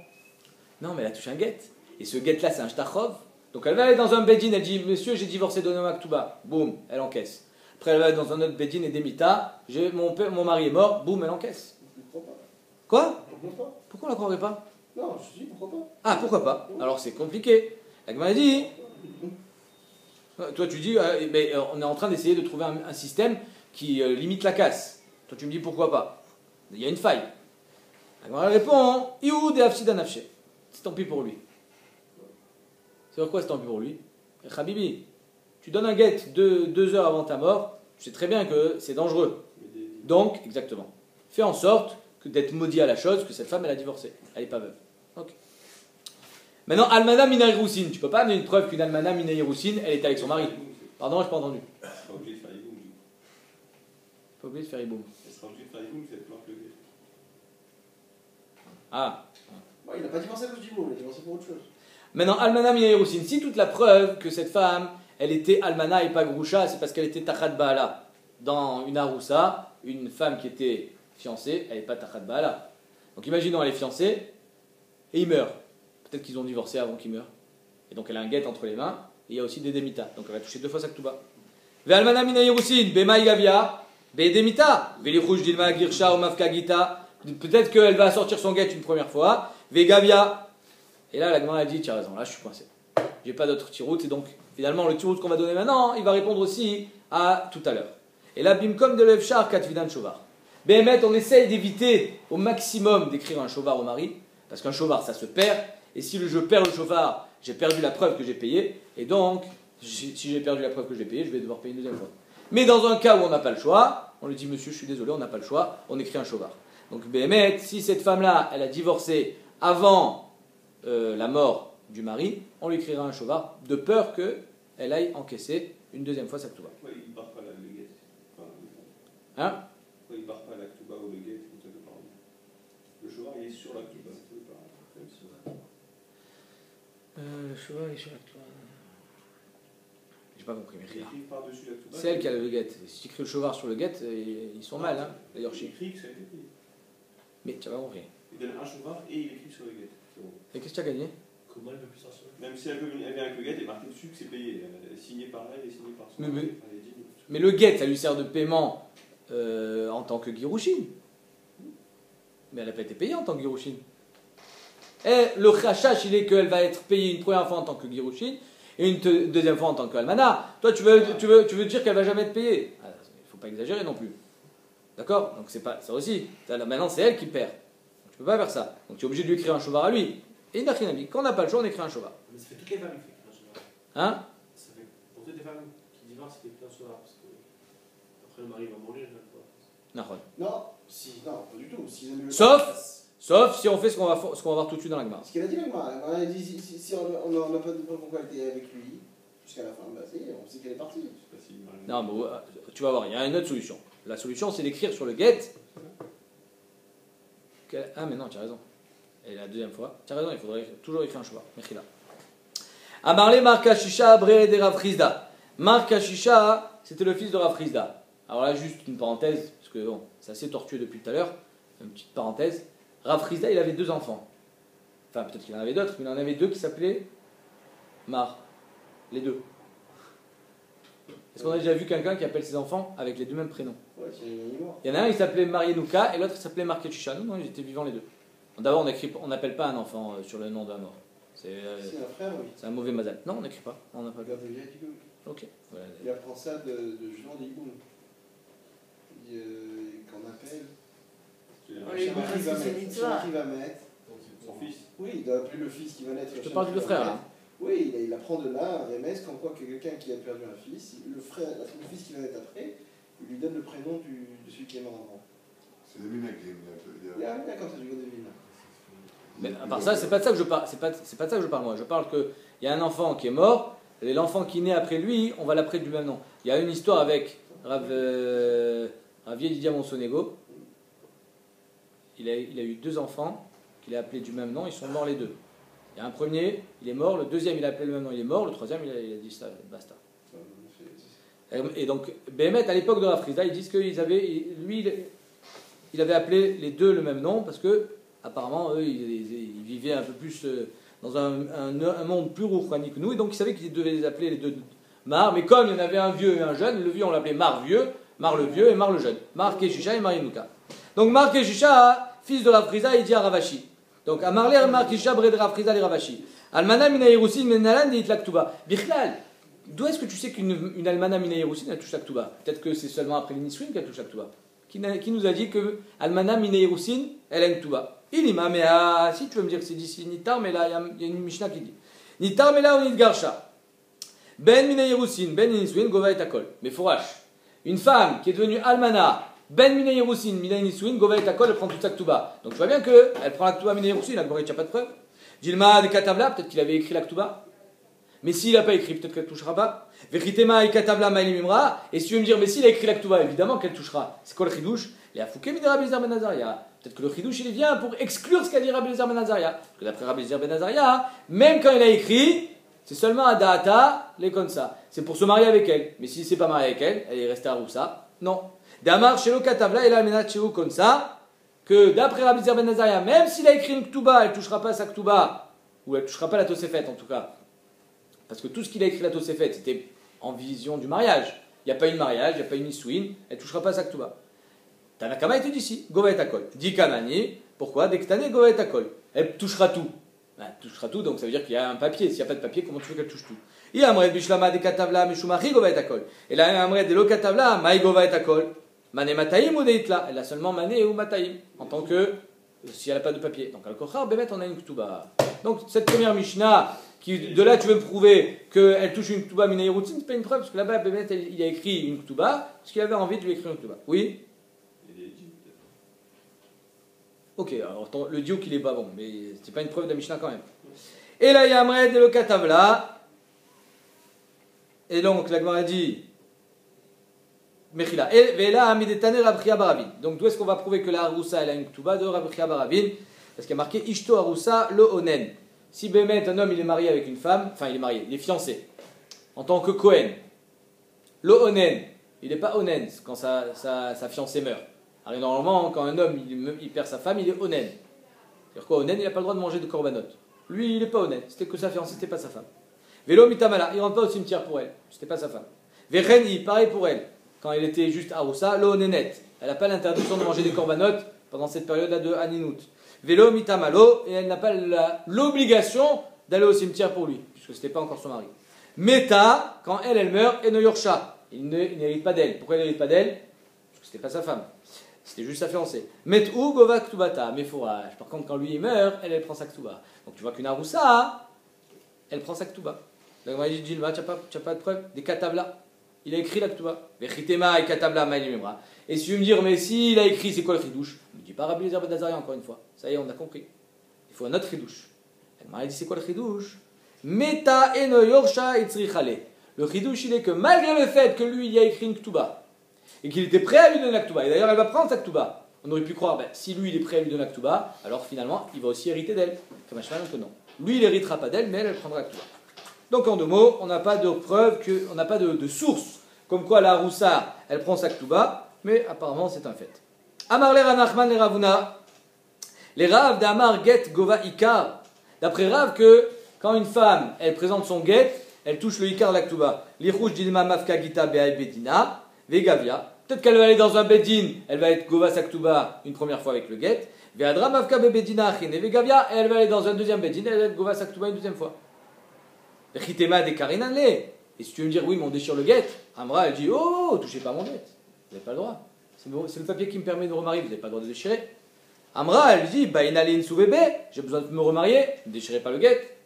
Non mais elle a touché un guet. Et ce guet là c'est un shtachov. Donc elle va aller dans un bedin, elle dit monsieur j'ai divorcé, donnez-moi ma ketouba. Boum, elle encaisse. Après elle va aller dans un autre bedin et demita, mon mari est mort, boum, elle encaisse. Quoi? Pourquoi on la croirait pas?
Non, je dis pourquoi pas.
Ah pourquoi pas? Alors c'est compliqué. La Gemara dit, toi tu dis, mais on est en train d'essayer de trouver un système qui limite la casse. Toi tu me dis pourquoi pas? Il y a une faille. La Gemara répond, Iou de Afsida Nafshe. C'est tant pis pour lui. C'est quoi c'est tant pis pour lui? Habibi, tu donnes un guet 2 heures avant ta mort, tu sais très bien que c'est dangereux. Donc, exactement, fais en sorte d'être maudit à la chose que cette femme elle a divorcé. Elle n'est pas veuve. Ok. Maintenant, Almana Minaïroussin, tu peux pas amener une preuve qu'une Almana Minaïroussin, elle était avec son mari. Pardon, je n'ai pas entendu.
Elle sera obligée de faire hiboum.
Pas obligé de faire hiboum.
Elle sera obligée de faire hiboum si elle planque le guet.
Ah.
Bon, il n'a pas divorcé à cause du mot, il a divorcé pour autre chose.
Maintenant, Almana Minaïroussin, si toute la preuve que cette femme, elle était Almana et pas Groucha, c'est parce qu'elle était Tachat Baala. Dans une Aroussa, une femme qui était fiancée, elle n'est pas Tachat Baala. Donc imaginons, elle est fiancée, et il meurt. Peut-être qu'ils ont divorcé avant qu'il meure. Et donc elle a un guet entre les mains, et il y a aussi des demitas. Donc elle va toucher 2 fois sa ketouba. Ve Almana Minaïroussin, Bemaï Gavia, Be Demita, Velichouj Dilma Girsha ou Mafka Gita. Peut-être qu'elle va sortir son guet une première fois, Ve Gavia. Et là, la Gemara a dit, tu as raison, là je suis coincé. J'ai pas d'autre tiroute, et donc finalement le tiroute qu'on va donner maintenant, il va répondre aussi à tout à l'heure. Et là, bimkom de l'evchar katvidan shovar. Béhémet, on essaye d'éviter au maximum d'écrire un shovar au mari, parce qu'un shovar ça se perd, et si je perds le shovar, j'ai perdu la preuve que j'ai payée, et donc, si j'ai perdu la preuve que j'ai payée, je vais devoir payer une deuxième fois. Mais dans un cas où on n'a pas le choix, on lui dit, monsieur, je suis désolé, on n'a pas le choix, on écrit un shovar. Donc Béhémet, si cette femme-là, elle a divorcé avant la mort du mari, on lui écrira un shovar, de peur qu'elle aille encaisser une deuxième fois sa ketouba.
Pourquoi il ne barre pas le guet?
Hein?
Pourquoi il ne barre pas la ketouba ou le guet comme ça que parle? Le cheval il est sur la ketouba.
Le cheval est sur la ketouba. J'ai pas compris, mais
Il écrit par-dessus la ketouba.
c'est elle qui a le guet. Si tu écris le cheval sur le guet, ils sont mal, hein, d'ailleurs
Il
chez.
écrit que ça a été pris.
Mais tu n'as pas compris.
Il donne un cheval et il écrit sur le guet. C'est bon.
Et qu'est-ce que tu as gagné?
Comment elle peut plus sortir?
Même si elle vient avec le guet, il est marqué dessus que c'est payé. Elle est signée par elle et signée par son
Mais-
mari. Enfin, les dîmes.
Mais le guet, ça lui sert de paiement en tant que Girushin. Mais elle n'a pas été payée en tant que Girushin. Et le chachash, il est qu'elle va être payée une première fois en tant que Girushin et une deuxième fois en tant qu'Almana. Toi, tu veux dire qu'elle va jamais être payée? Il ne faut pas exagérer non plus. D'accord? Donc c'est pas ça aussi. Maintenant, c'est elle qui perd. Donc, tu peux pas faire ça. Donc tu es obligé de lui écrire un shovar à lui. Et Nachinabi, quand on n'a pas le choix, on écrit un shovar.
Mais ça fait toutes les familles qui écrivent un shovar.
Hein?
Ça fait pour toutes les familles qui divorcent qui écrivent un shovar. Parce que après le mari va mourir une fois.
Nahon.
Non, si, non, pas du tout. S'ils ont mis le
Sauf si on fait ce qu'on va voir tout de suite dans la Gemara.
Ce qu'elle a dit, la Gemara. La Gemara a dit si on n'a pas de preuve pourquoi elle était avec lui jusqu'à la fin, bah, ça y est, on sait qu'elle est partie.
Je sais pas si.
Non, mais tu vas voir, il y a une autre solution. La solution, c'est d'écrire sur le get. Ah, mais non, tu as raison. Et la deuxième fois, tu as raison, il faudrait toujours écrire un choix. Mechila. Amarle Mark Hashisha Abre de Rav Chizda. Mark Hashisha, c'était le fils de Rav Chizda. Alors là, juste une parenthèse, parce que bon, c'est assez tortueux depuis tout à l'heure. Une petite parenthèse. Rav Chizda, il avait 2 enfants. Enfin, peut-être qu'il en avait d'autres, mais il en avait 2 qui s'appelaient Mar. Les 2. Est-ce qu'on a déjà vu quelqu'un qui appelle ses enfants avec les 2 mêmes prénoms?
Ouais, il est mort.
Il y en a un, il s'appelait Marienuka, et l'autre, il s'appelait Mark Hashisha. Non, ils étaient vivants les 2. D'abord, on n'appelle pas un enfant sur le nom d'un mort.
C'est un frère, oui.
C'est un mauvais mazal. Non, on n'écrit pas. On n'a pas.
Regarde, il y a du coup.
Ok. Voilà.
Il apprend ça de Jean d'Igoun. Qu'on appelle. Qui va mettre.
Son fils.
Oui, il doit appeler le fils qui va naître.
Je te parle du frère là.
Oui, il apprend de là un remède comme quoi que quelqu'un qui a perdu un fils, le fils qui va naître après, il lui donne le prénom de celui qui est mort avant.
C'est des minutes.
Il y a un gars comme ça, du gars de Ville.
Mais à part ça, c'est pas de ça que je parle. C'est pas de ça que je parle moi. Je parle que il y a un enfant qui est mort, et l'enfant qui naît après lui, on va l'appeler du même nom. Il y a une histoire avec Rav Yedidia Monsonego. Il a eu 2 enfants qu'il a appelés du même nom. Ils sont morts les 2. Il y a un premier, il est mort. Le deuxième, il a appelé le même nom, il est mort. Le troisième, il a dit ça, basta. Et donc, Béhémet, à l'époque de Rav Chizda, ils disent qu'il avait appelé les 2 le même nom parce que apparemment, eux, ils vivaient un peu plus dans un monde plus rouhani que nous, et donc ils savaient qu'ils devaient les appeler les 2 Mar, mais comme il y en avait un vieux et un jeune, le vieux on l'appelait Mar vieux, Mar le vieux et Mar le jeune. Mar Keshisha et Marinuka. Donc Mar Keshisha, fils de Rav Chizda, il dit à Ravashi. Donc à Marler, Mar Keshisha, bré de Rav Chizda, les Ravashi. Almana mina Yerusin, menalan, dit l'aktuba. Bichlal, d'où est-ce que tu sais qu'une Almana mina Yerusin, elle touche l'aktuba? Peut-être que c'est seulement après l'Iniswin qu'elle touche l'aktuba. Qui nous a dit que Almana mina Yerusin, elle a une tuba? Il dit, mais si tu veux me dire que c'est d'ici Nitar, mais là, il y a une Mishnah qui dit Nitar, mais là, on dit Garsha. Ben mina Yerusin, ben Iniswin, Gova et Akol. Mais fourrache. Une femme qui est devenue Almana, ben mina Yerusin, mina Iniswin, Gova et Akol, elle prend toute sa Ktuba. Donc tu vois bien qu'elle prend la Ktuba mina Yerusin, la Gova, il n'y a pas de preuve. Dilma de Katabla, peut-être qu'il avait écrit la Ktuba. Mais s'il n'a pas écrit, peut-être qu'elle ne touchera pas. Vechitema et Katabla Maïlimimra. Et si tu veux me dire, mais s'il a écrit la Ktuba, évidemment qu'elle touchera. C'est quoi le chidouche? Les Afouké Midra Bézar Ben Azaria. Peut-être que le chidouche il vient pour exclure ce qu'a dit Rabbi Eliezer Ben Azaria. Parce que d'après Rabbi Eliezer Ben Azaria, même quand il a écrit, c'est seulement à Da'ata, les comme ça. C'est pour se marier avec elle. Mais s'il ne s'est pas marié avec elle, elle est restée à Roussa. Non. Damar Shelo Katabla et la Menat Shelo comme ça, que d'après Rabbi Eliezer Ben Azaria, même s'il a écrit une Ktuba, elle ne touchera pas sa Ktuba, ou elle ne touchera pas la Tosefet en tout cas. Parce que tout ce qu'il a écrit la Tosefet, c'était en vision du mariage. Il n'y a pas eu de mariage, il n'y a pas eu une Isouine, elle ne touchera pas sa Ktuba. Tanakama était d'ici, Gova et Akol. Dit Kanani, pourquoi? Dès que t'année, Gova et Akol. Elle touchera tout. Elle touchera tout, donc ça veut dire qu'il y a un papier. S'il n'y a pas de papier, comment tu veux qu'elle touche tout? Il y a Amred Bishlama de Katavla, Mishumachi, Gova et Akol. Et là, Amred de Lokatavla, Maï Gova et Akol. Mané Mataïm ou Deitla. Elle a seulement Mané ou Mataïm. En tant que, si elle n'a pas de papier. Donc, Al-Kochar, Bémet, on a une Ktuba. Donc, cette première Mishnah, de là, tu veux me prouver qu'elle touche une Ktuba Minaïroutin, c'est pas une preuve, parce que là-bas, Bémet, il a écrit une Ktuba, parce qu'il avait envie de lui écrire une Ktuba. Oui? Ok, alors le diou qu'il est pas bon, mais c'est pas une preuve de la Mishnah quand même. Et là, il y a Amred et le Katavla. Et donc, la Gemara dit Mechila. Et là, Amidetane Rabchia Baravin. Donc, d'où est-ce qu'on va prouver que la Haroussa, elle a une Ktuba de Rabchia Baravin? Parce qu'il y a marqué Ishto Haroussa lo Onen. Si Bémet, un homme, il est marié avec une femme, enfin, il est marié, il est fiancé, en tant que Kohen. Lo Onen, il n'est pas Onen quand sa fiancée meurt. Alors normalement, quand un homme il perd sa femme, il est onen. C'est-à-dire quoi, onen, il n'a pas le droit de manger de korbanot. Lui, il n'est pas onen. C'était que sa fiancée, c'était pas sa femme. Vélo mitamala, il rentre pas au cimetière pour elle. C'était pas sa femme. Véreni, pareil pour elle. Quand elle était juste aroussa, lo onenet. Elle n'a pas l'interdiction de manger des korbanot pendant cette période-là de Haninout. Vélo mitamalo, et elle n'a pas l'obligation d'aller au cimetière pour lui, puisque c'était pas encore son mari. Meta, quand elle meurt, et no yorsha. Il n'hérite pas d'elle. Pourquoi il n'hérite pas d'elle? Parce que c'était pas sa femme. C'était juste sa fiancée. Met ou gova ktubata, mais fourrage. Par contre, quand lui il meurt, elle prend sa ktuba. Donc tu vois qu'une aroussa, elle prend sa ktuba. Donc on m'a dit, Gilva, tu n'as pas de preuve? Des katavla. Il a écrit la ktuba. Vechitema et katavla maïlimimra. Et si tu veux me dire, mais s'il a écrit, c'est quoi le chidouche? Ne me dis pas Rabbi Eliezer ben Azariah encore une fois. Ça y est, on a compris. Il faut un autre chidouche. Elle m'a dit, c'est quoi le chidouche? Meta eno yorsha itzrichale. Le chidouche, il est que malgré le fait que lui, il a écrit une ktuba, et qu'il était prêt à lui donner la ktuba, et d'ailleurs, elle va prendre sa ktuba, on aurait pu croire, si lui, il est prêt à lui donner la ktuba, alors finalement, il va aussi hériter d'elle. Comme Hachman, que non. Lui, il héritera pas d'elle, mais elle prendra la ktuba. Donc, en 2 mots, on n'a pas de preuve, on n'a pas de source, comme quoi la Roussa, elle prend sa ktuba, mais apparemment, c'est un fait. Amar le Ranachman le Ravuna. Les Rav d'Amar get gova ikar. D'après Rav que quand une femme elle présente son get, elle touche le ikar de la ktuba. Lichouch dilma mafka gita be'ay bedina vegavia. Peut-être qu'elle va aller dans un bedin, elle va être gova sa ktuba une première fois avec le get. Ve'adra mafka bedina achin vegavia, et elle va aller dans un deuxième bedin, elle va être gova sa ktuba une deuxième fois. Chitema de karinan le. Et si tu veux me dire oui, mais on déchire le get, Amra elle dit oh, touchez pas mon get, vous n'avez pas le droit. C'est le papier qui me permet de remarier, vous n'avez pas le droit de déchirer. Amra, elle dit, Bainalin sous bébé, j'ai besoin de me remarier, ne déchirez pas le guet.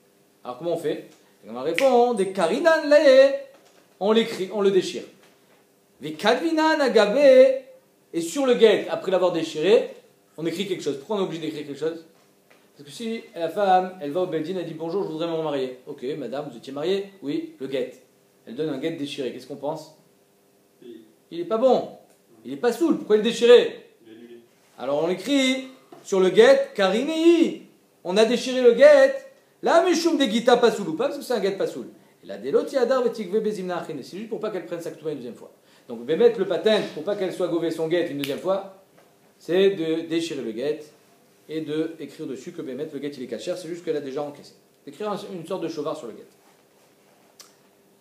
Alors comment on fait? On répond, des karinan lae, on l'écrit, on le déchire. Des kadvinan agabe, et sur le guet, après l'avoir déchiré, on écrit quelque chose. Pourquoi on est obligé d'écrire quelque chose? Parce que si la femme, elle va au beddin, elle dit bonjour, je voudrais me remarier. Ok, madame, vous étiez mariée? Oui, le guet. Elle donne un guet déchiré, qu'est-ce qu'on pense? Il n'est pas bon, il n'est pas soul, pourquoi le déchirer? Alors on l'écrit sur le get, karinei. On a déchiré le get. La mishum de gita pasoulou. Pas parce que c'est un get pasoul. Et la deloti adar vetikve bezimna achine. C'est juste pour pas qu'elle prenne sa ktuba une deuxième fois. Donc mettre le patent pour pas qu'elle soit gové son get une deuxième fois, c'est de déchirer le get et de écrire dessus que Bémet, le get il est caché. C'est juste qu'elle a déjà encaissé. D'écrire une sorte de chauvard sur le get.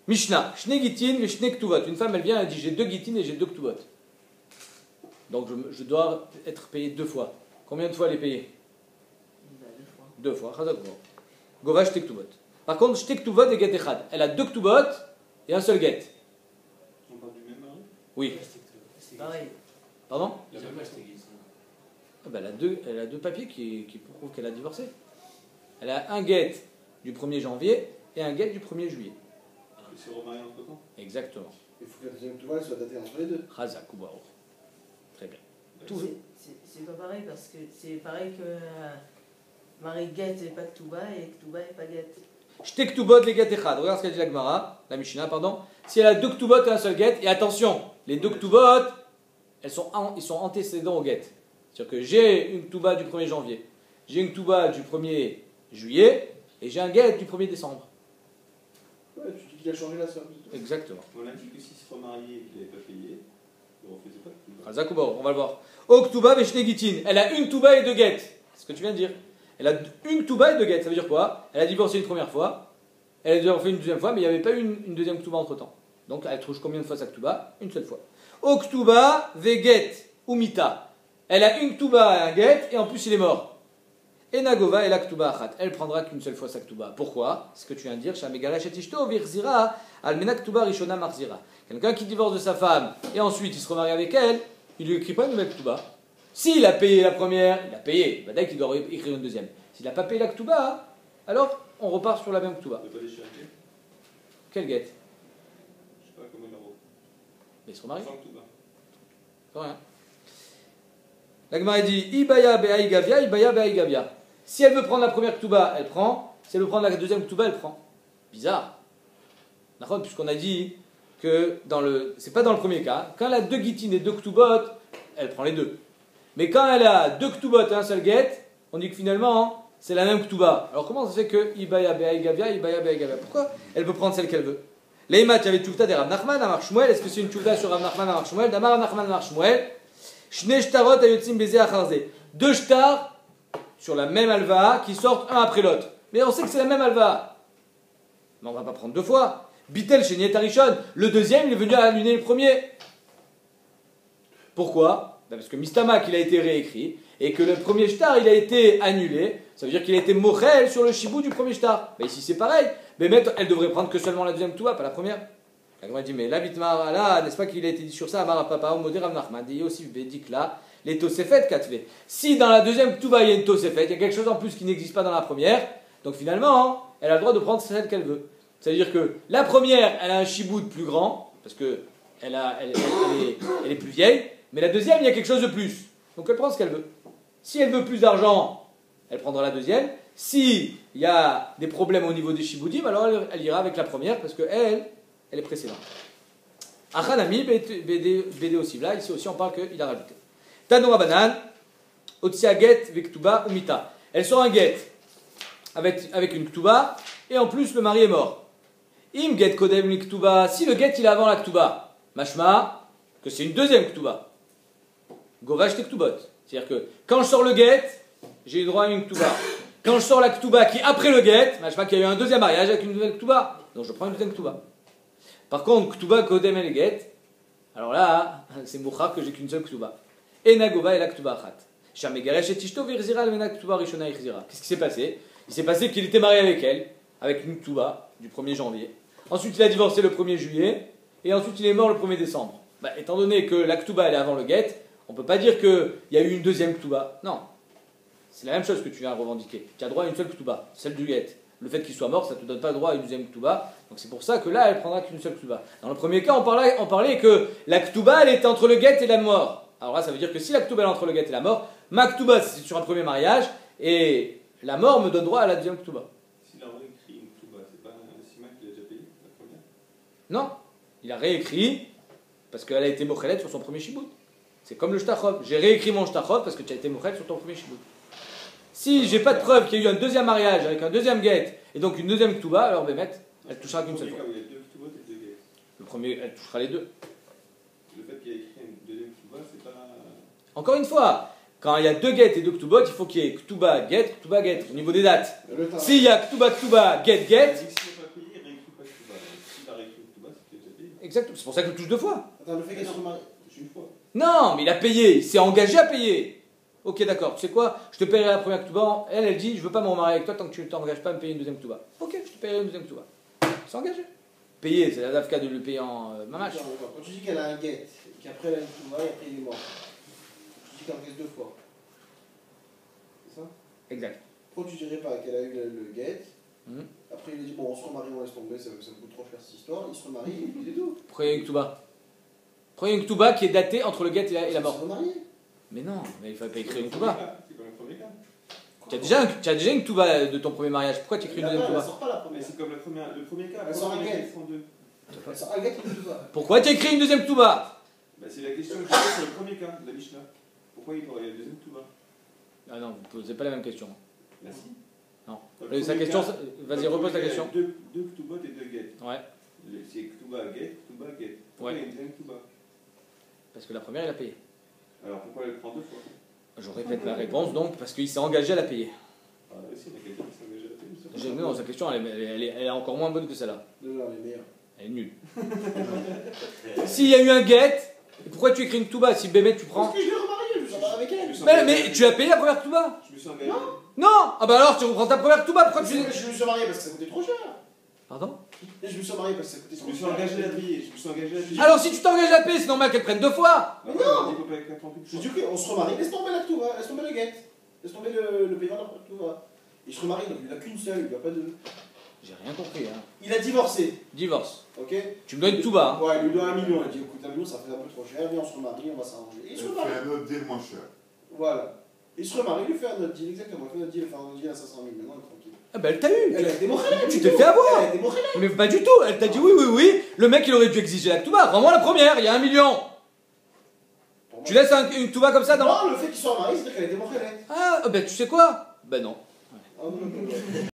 Mishnah. Shne gitin et shne ktuvot. Une femme elle vient, elle dit j'ai 2 gitin et j'ai 2 ktuvot. Donc je dois être payé 2 fois. Combien de fois elle est payée? 2 fois. 2 fois. Gova shte ktuvot. Par contre, shte ktuvot et get echad. Elle a 2 ktuvot et un seul get.
On parle du même mari?
Oui.
Pareil.
Pardon?
La même acheté qui
elle a deux papiers qui prouvent qu'elle a divorcé. Elle a un get du 1er janvier et un get du 1er juillet.
Il s'est remarié entre temps?
Exactement.
Il faut que la deuxième ktuba soit datée entre les deux.
Chazak ou Baruch. Très bien.
C'est pas pareil parce que c'est pareil que Marie Get et pas Ktuba et Ktuba et pas Get.
Shte ktubot les get echad. Regarde ce qu'a dit la Gemara, la Mishnah, pardon. Si elle a 2 ktubot et un seul get, et attention, les 2 ktubot, ils sont antécédents au get. C'est-à-dire que j'ai une ktuba du 1er janvier, j'ai une ktuba du 1er juillet, et j'ai un get du 1er décembre.
Ouais, tu dis qu'il a changé la somme.
Exactement.
On a dit que s'il se remariait et qu'il n'avait pas payé, il ne refaisait pas de ktuba.
Chazak ou Baruch, on va le voir. O ktuba veshne gitin. Elle a une ktuba et 2 get. C'est ce que tu viens de dire. Elle a une ktuba et 2 get. Ça veut dire quoi? Elle a divorcé une première fois, elle a divorcé une deuxième fois, mais il n'y avait pas une deuxième ktuba entre temps. Donc elle touche combien de fois sa ktuba? Une seule fois. O ktuba ve get umita. Elle a une ktuba et un get, et en plus il est mort. Et Nagova et la ktuba achat. Elle prendra qu'une seule fois sa ktuba. Pourquoi? C'est ce que tu viens de dire. Shamegala shetishto virzira almena ktuba rishona marzira. Quelqu'un qui divorce de sa femme et ensuite il se remarie avec elle, il lui écrit pas une nouvelle ktuba. S'il a payé la première, il a payé. Bah, dès qu'il doit écrire une deuxième. S'il n'a pas payé la ktuba, alors on repart sur la même ktuba.
Il n'a pas déchiré le get?
Quel get?
Je sais pas comment il a refait.
Mais il se remarie.
Sans ktuba.
C'est rien. La Gemara dit Ibaya be'ai gavia, Ibaya be'ai gavia. Si elle veut prendre la première ktuba, elle prend. Si elle veut prendre la deuxième ktuba, elle prend. Bizarre. D'accord, puisqu'on a dit que c'est pas dans le premier cas. Quand elle a 2 gitin et 2 ktubot, elle prend les 2. Mais quand elle a 2 ktubot et un seul get, on dit que finalement c'est la même ktuba. Alors comment ça se fait que Ibaya be'ai gavia, Ibaya be'ai gavia? Pourquoi elle peut prendre celle qu'elle veut? Leimat, il y avait tchuvta de Rav Nachman, Amar Shmuel. Est-ce que c'est une tchuvta sur Rav Nachman, Amar Shmuel? D'Amar Rav Nachman, Amar Shmuel. Shne shtarot ayotzim beze acharze. 2 shtars sur la même alva qui sortent un après l'autre. Mais on sait que c'est la même alva. Mais on ne va pas prendre 2 fois. Bitel chez Niet Arishon. Le deuxième, il est venu annuler le premier. Pourquoi? Parce que Mistama, il a été réécrit, et que le premier shtar, il a été annulé. Ça veut dire qu'il a été mochel sur le shibou du premier shtar. Mais ici, c'est pareil. Mais elle devrait prendre que seulement la deuxième touba, pas la première. La Gemara dit, mais là, Bitmar, là, n'est-ce pas qu'il a été dit sur ça, Amar Papa, Omodé Rav Nachman, dit aussi, dit que là, les Tosefet Katvé. Si dans la deuxième touba, il y a une Tosefet, il y a quelque chose en plus qui n'existe pas dans la première, donc finalement, elle a le droit de prendre celle qu'elle veut. C'est-à-dire que la première, elle a un shiboud plus grand, parce que elle est plus vieille, Mais la deuxième, il y a quelque chose de plus. Donc elle prend ce qu'elle veut. Si elle veut plus d'argent, elle prendra la deuxième. S'il y a des problèmes au niveau des shiboudim, alors elle ira avec la première parce qu'elle, elle est précédente. Achanami, BD aussi. Là, ici aussi, on parle qu'il a rajouté. Tanoa banan, otsia get vektuba umita. Elle sort un get avec une ktuba et en plus le mari est mort. Im get kodem ktuba. Si le get il est avant la ktuba, mashma, que c'est une deuxième ktuba. Govash te ktubot. C'est-à-dire que quand je sors le get, j'ai eu droit à une ktuba. Quand je sors la ktuba qui est après le get, mashma qu'il y a eu un deuxième mariage avec une nouvelle ktuba. Donc je prends une deuxième ktuba. Par contre, ktuba kodem el get, alors là, c'est mouchar que j'ai qu'une seule ktuba. Et nagova et la ktuba achat. Qu'est-ce qui s'est passé? Il s'est passé qu'il était marié avec elle, avec une ktuba du 1er janvier. Ensuite, il a divorcé le 1er juillet. Et ensuite, il est mort le 1er décembre. Étant donné que la ktuba elle est avant le get, on ne peut pas dire qu'il y a eu une deuxième ktuba. Non. C'est la même chose que tu viens revendiquer. Tu as droit à une seule ktuba, celle du get. Le fait qu'il soit mort, ça ne te donne pas droit à une deuxième ktuba. Donc c'est pour ça que là, elle prendra qu'une seule ktuba. Dans le premier cas, on parlait que la ktuba, elle était entre le get et la mort. Alors là, ça veut dire que si la ktuba est entre le get et la mort, ma ktuba, c'est sur un premier mariage, et la mort me donne droit à la deuxième ktuba.
S'il a réécrit une ktuba, c'est pas un sima qu'il a déjà payé, la première?
Non, il a réécrit parce qu'elle a été mochelet sur son premier shibout. C'est comme le shtachov. J'ai réécrit mon shtachov parce que tu as été mochelet sur ton premier shibout. Si j'ai pas de preuve qu'il y a eu un deuxième mariage avec un deuxième get et donc une deuxième ktuba, alors Bémet, elle touchera qu'une seule fois.
Il y a deux ktubot et deux get.
Le premier, elle touchera les deux.
Le fait qu'il y ait écrit une deuxième ktuba, c'est pas.
Encore une fois, quand il y a deux get et deux ktubot, il faut qu'il y ait ktuba get au niveau des dates. S'il y a ktuba get
Il a
get,
dit que s'il n'a pas payé, il réécrit pas ktuba. S'il a réécrit ktuba, c'est qu'il a déjà payé.
exact, c'est pour ça que je touche deux fois.
Attends, le fait qu'elle soit mariée.
C'est une fois.
Non, mais il a payé, il s'est engagé à payer. Ok, d'accord, tu sais quoi, je te paierai la première ktuba. Elle dit, je veux pas me remarier avec toi tant que tu ne t'engages pas à me payer une deuxième ktuba. Ok, je te paierai une deuxième ktuba. Il s'est engagé. Payer, c'est la dafka de le payer en mamash.
Quand tu dis qu'elle a un get, qu'après elle a une ktuba et après il est mort, tu dis qu'elle encaisse deux fois. C'est ça?
Exact.
Pourquoi tu dirais pas qu'elle a eu le get, après il a dit bon on se remarie, on laisse tomber, ça me coûte trop cher cette histoire, il se remarie et puis c'est tout.
Prenez une ktuba. Prenez une ktuba qui est datée entre le get et la mort.
Il se remarie.
Mais non, mais il fallait pas écrire une ktuba.
C'est comme le premier cas.
Tu as déjà une ktuba de ton premier mariage. Pourquoi tu écris une deuxième
Elle
ktuba?
sort pas la
Mais
première.
c'est comme le premier cas.
Elle sort un get.
Get.
Elle sort un get et une ktuba.
Pourquoi tu as écrit une deuxième ktuba?
C'est la question que j'ai sur le premier cas de la Mishnah. Pourquoi il y a une deuxième ktuba?
Ah non, vous ne posez pas la même question.
Bah si.
Non.
Dans le
Sa
premier
question,
cas-
vas-y,
dans le
repose la
premier
question.
cas, il y a deux ktubot et deux get.
Ouais,
C'est ktuba get, ktuba get. Pourquoi
Ouais.
il y a une deuxième ktuba?
parce que la première, il a payé.
Alors pourquoi elle prend deux fois?
Je répète la réponse donc, parce qu'il s'est engagé à la payer.
Ah, si, il y a quelqu'un qui s'est engagé à la payer.
Non, sa question, elle est encore moins bonne que celle-là.
Non, elle est meilleure.
Elle est nulle. S'il y a eu un get, pourquoi tu écris une ktuba? Si Bémet, tu prends.
Parce que je l'ai remariée, je me suis remarié avec elle.
Mais tu as payé la première ktuba?
Je me suis engagé.
Non. Ah bah alors, tu reprends ta première ktuba, pourquoi tu...
Je me suis marié parce que ça coûtait trop cher.
Pardon?
Et je me suis marié parce que ça coûtait
Je
trop
me suis
cher.
engagé à payer. Je me suis engagé à payer.
Alors si tu t'engages à payer, c'est normal qu'elle prenne deux fois.
Ah ouais, on dit qu'on peut avec la prendre une
Je
fois.
dis qu'on se remarie, laisse tomber la ktuba, laisse tomber le get. Laisse tomber le paiement de la ktuba. Il se remarie, donc il n'a qu'une seule, il n'a pas deux.
J'ai rien compris, hein.
Il a divorcé,
Divorce.
ok?
Tu me donnes une ktuba, hein.
Ouais, il lui doit 1 million. Il dit écoute, 1 million ça fait un peu trop cher, viens on se remarie, on va s'arranger. Et il se
Elle
remarie.
fait un autre deal moins cher.
Voilà. Il se remarie, il lui fait un autre deal, exactement. Il fait un autre deal, il fait un autre deal à 500 000, maintenant il est tranquille.
Ah bah elle t'a eu.
Elle a été morale,
Tu t'es fait avoir.
Elle a été morale.
Mais pas du tout, elle t'a dit oui, oui, oui. Le mec il aurait dû exiger la ktuba. Rends-moi la première, il y a 1 million. Tu laisses une ktuba comme ça dans...
Non, le fait qu'il soit marié, c'est-à-dire qu'elle a été morale.
Ah, bah tu sais quoi? Bah non.
Ah, non, non, non.